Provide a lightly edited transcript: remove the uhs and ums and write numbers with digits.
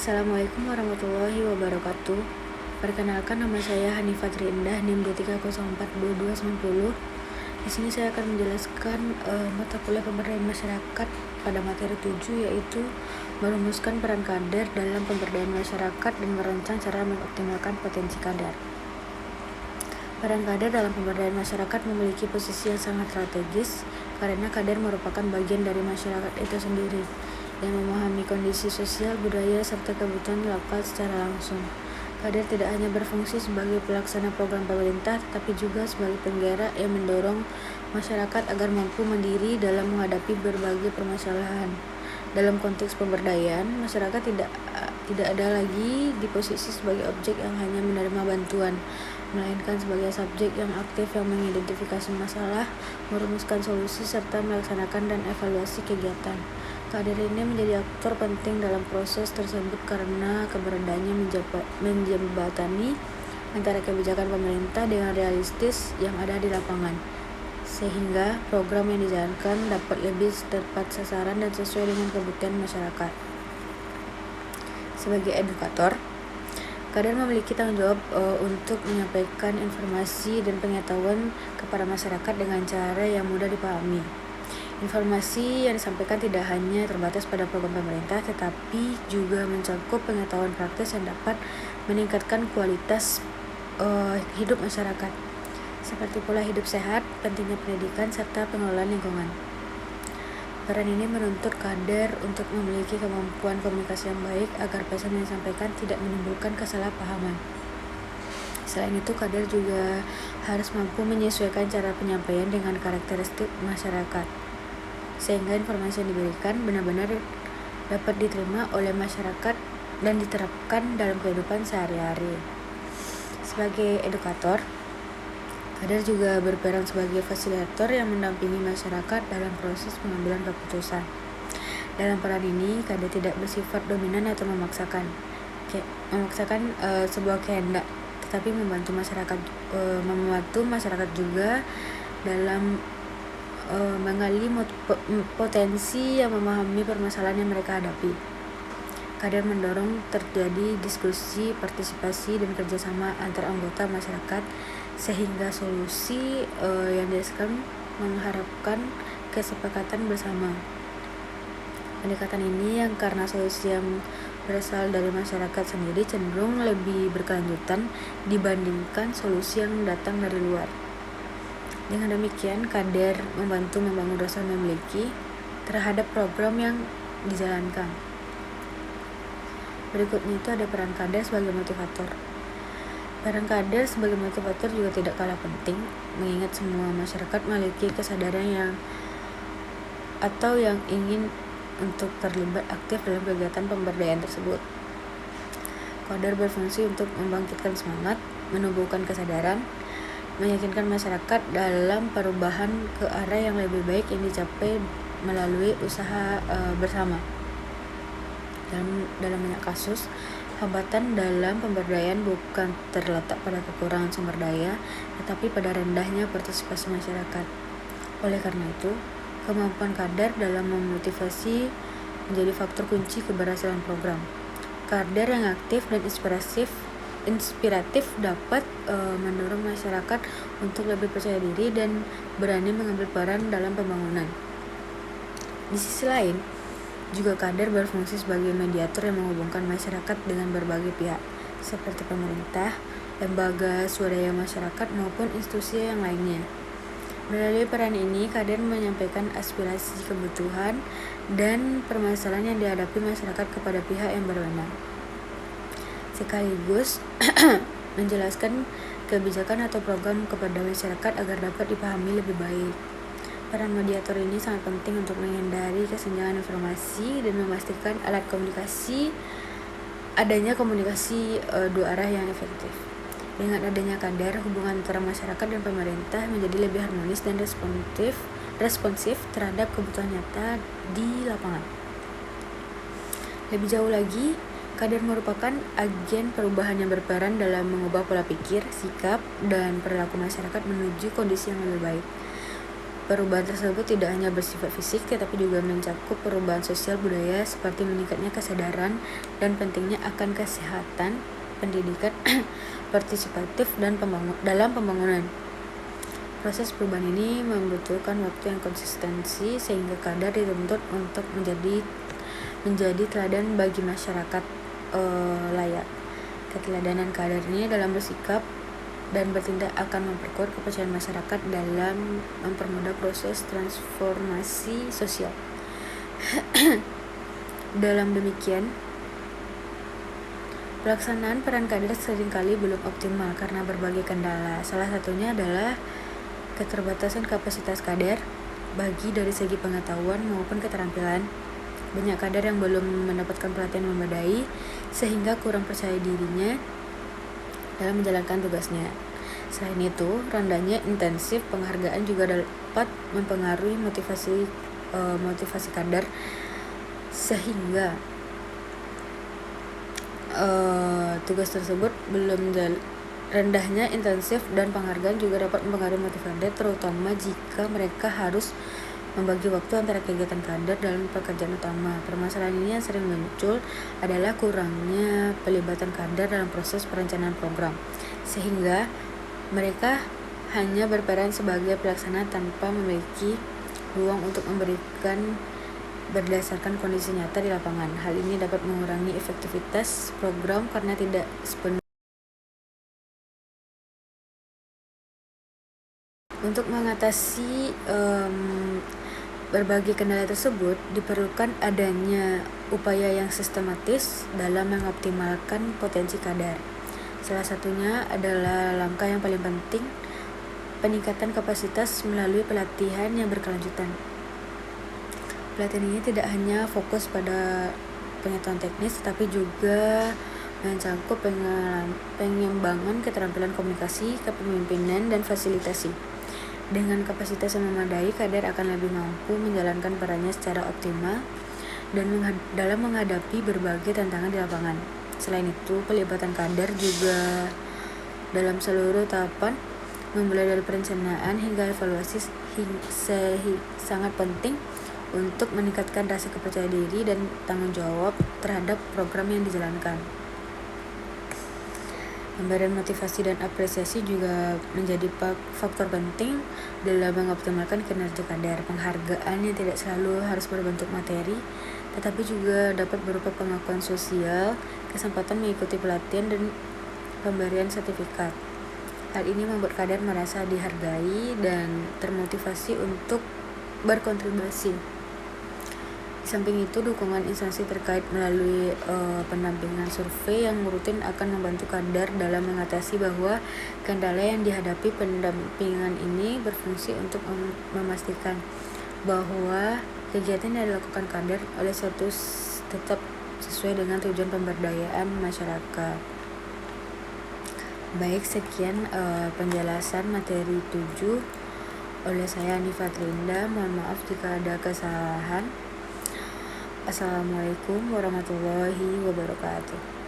Assalamualaikum warahmatullahi wabarakatuh. Perkenalkan, nama saya Hanifah Triindah, NIM 23042290. Di sini saya akan menjelaskan mata kuliah pemberdayaan masyarakat pada materi 7, yaitu merumuskan peran kader dalam pemberdayaan masyarakat dan merancang cara mengoptimalkan potensi kader. Peran kader dalam pemberdayaan masyarakat memiliki posisi yang sangat strategis karena kader merupakan bagian dari masyarakat itu sendiri yang memahami kondisi sosial, budaya, serta kebutuhan lokal secara langsung. Kader tidak hanya berfungsi sebagai pelaksana program pemerintah, tetapi juga sebagai penggerak yang mendorong masyarakat agar mampu mandiri dalam menghadapi berbagai permasalahan. Dalam konteks pemberdayaan, masyarakat tidak ada lagi di posisi sebagai objek yang hanya menerima bantuan, melainkan sebagai subjek yang aktif yang mengidentifikasi masalah, merumuskan solusi, serta melaksanakan dan evaluasi kegiatan. Kader ini menjadi aktor penting dalam proses tersebut karena keberadaannya menjembatani antara kebijakan pemerintah dengan realistis yang ada di lapangan, sehingga program yang dijalankan dapat lebih tepat sasaran dan sesuai dengan kebutuhan masyarakat. Sebagai edukator, kader memiliki tanggung jawab untuk menyampaikan informasi dan pengetahuan kepada masyarakat dengan cara yang mudah dipahami. Informasi yang disampaikan tidak hanya terbatas pada program pemerintah, tetapi juga mencakup pengetahuan praktis yang dapat meningkatkan kualitas hidup masyarakat, seperti pola hidup sehat, pentingnya pendidikan, serta pengelolaan lingkungan. Peran ini menuntut kader untuk memiliki kemampuan komunikasi yang baik agar pesan yang disampaikan tidak menimbulkan kesalahpahaman. Selain itu, kader juga harus mampu menyesuaikan cara penyampaian dengan karakteristik masyarakat, sehingga informasi yang diberikan benar-benar dapat diterima oleh masyarakat dan diterapkan dalam kehidupan sehari-hari. Sebagai edukator, kader juga berperan sebagai fasilitator yang mendampingi masyarakat dalam proses pengambilan keputusan. Dalam peran ini, kader tidak bersifat dominan atau memaksakan sebuah kehendak, tetapi membantu masyarakat juga dalam menggali potensi yang memahami permasalahan yang mereka hadapi. Kader mendorong terjadi diskusi, partisipasi, dan kerjasama antar anggota masyarakat sehingga solusi yang dihasilkan mengharapkan kesepakatan bersama. Pendekatan ini yang karena solusi yang berasal dari masyarakat sendiri cenderung lebih berkelanjutan dibandingkan solusi yang datang dari luar. Dengan demikian, kader membantu membangun rasa memiliki terhadap program yang dijalankan. Berikutnya itu ada peran kader sebagai motivator. Peran kader sebagai motivator juga tidak kalah penting, mengingat semua masyarakat memiliki kesadaran yang ingin untuk terlibat aktif dalam kegiatan pemberdayaan tersebut. Kader berfungsi untuk membangkitkan semangat, menumbuhkan kesadaran, meyakinkan masyarakat dalam perubahan ke arah yang lebih baik yang dicapai melalui usaha bersama. Dalam banyak kasus, hambatan dalam pemberdayaan bukan terletak pada kekurangan sumber daya, tetapi pada rendahnya partisipasi masyarakat. Oleh karena itu, kemampuan kader dalam memotivasi menjadi faktor kunci keberhasilan program. Kader yang aktif dan inspiratif dapat mendorong masyarakat untuk lebih percaya diri dan berani mengambil peran dalam pembangunan. Di sisi lain, juga kader berfungsi sebagai mediator yang menghubungkan masyarakat dengan berbagai pihak, seperti pemerintah, lembaga swadaya masyarakat, maupun institusi yang lainnya. Melalui peran ini, kader menyampaikan aspirasi, kebutuhan, dan permasalahan yang dihadapi masyarakat kepada pihak yang berwenang, sekaligus menjelaskan kebijakan atau program kepada masyarakat agar dapat dipahami lebih baik. Peran mediator ini sangat penting untuk menghindari kesenjangan informasi dan memastikan adanya komunikasi dua arah yang efektif. Dengan adanya kader, hubungan antara masyarakat dan pemerintah menjadi lebih harmonis dan responsif terhadap kebutuhan nyata di lapangan. Lebih jauh lagi, kader merupakan agen perubahan yang berperan dalam mengubah pola pikir, sikap, dan perilaku masyarakat menuju kondisi yang lebih baik. Perubahan tersebut tidak hanya bersifat fisik, tetapi juga mencakup perubahan sosial budaya seperti meningkatnya kesadaran dan pentingnya akan kesehatan, pendidikan, partisipatif, dan dalam pembangunan. Proses perubahan ini membutuhkan waktu yang konsistensi sehingga kadar dituntut untuk menjadi teladan bagi masyarakat layak. Keteladanan kadar ini dalam bersikap dan bertindak akan memperkuat kepercayaan masyarakat dalam mempermudah proses transformasi sosial. Dalam demikian, pelaksanaan peran kader seringkali belum optimal karena berbagai kendala. Salah satunya adalah keterbatasan kapasitas kader, bagi dari segi pengetahuan maupun keterampilan. Banyak kader yang belum mendapatkan pelatihan memadai sehingga kurang percaya dirinya dalam menjalankan tugasnya. Selain itu, rendahnya intensif penghargaan juga dapat mempengaruhi motivasi kader sehingga tugas tersebut belum rendahnya intensif dan penghargaan juga dapat mempengaruhi motivasi kader, terutama jika mereka harus membagi waktu antara kegiatan kader dalam pekerjaan utama. Permasalahan ini yang sering muncul adalah kurangnya pelibatan kader dalam proses perencanaan program, sehingga mereka hanya berperan sebagai pelaksana tanpa memiliki ruang untuk memberikan berdasarkan kondisi nyata di lapangan. Hal ini dapat mengurangi efektivitas program karena tidak sepenuhnya. Untuk mengatasi berbagai kendala tersebut, diperlukan adanya upaya yang sistematis dalam mengoptimalkan potensi kader. Salah satunya adalah langkah yang paling penting, peningkatan kapasitas melalui pelatihan yang berkelanjutan. Pelatihan ini tidak hanya fokus pada pengetahuan teknis, tapi juga mencakup pengembangan keterampilan komunikasi, kepemimpinan, dan fasilitasi. Dengan kapasitas yang memadai, kader akan lebih mampu menjalankan perannya secara optimal dan dalam menghadapi berbagai tantangan di lapangan. Selain itu, pelibatan kader juga dalam seluruh tahapan, memulai dari perencanaan hingga evaluasi, sangat penting untuk meningkatkan rasa kepercayaan diri dan tanggung jawab terhadap program yang dijalankan. Pemberian motivasi dan apresiasi juga menjadi faktor penting dalam mengoptimalkan kinerja kader. Penghargaan yang tidak selalu harus berbentuk materi, tetapi juga dapat berupa pengakuan sosial, kesempatan mengikuti pelatihan, dan pemberian sertifikat. Hal ini membuat kader merasa dihargai dan termotivasi untuk berkontribusi. Di samping itu, dukungan instansi terkait melalui pendampingan survei yang rutin akan membantu kader dalam mengatasi bahwa kendala yang dihadapi. Pendampingan ini berfungsi untuk memastikan bahwa kegiatan yang dilakukan kader oleh suatu tetap sesuai dengan tujuan pemberdayaan masyarakat. Baik, sekian penjelasan materi 7 oleh saya Hanifa Trinda. Mohon maaf jika ada kesalahan. Assalamualaikum warahmatullahi wabarakatuh.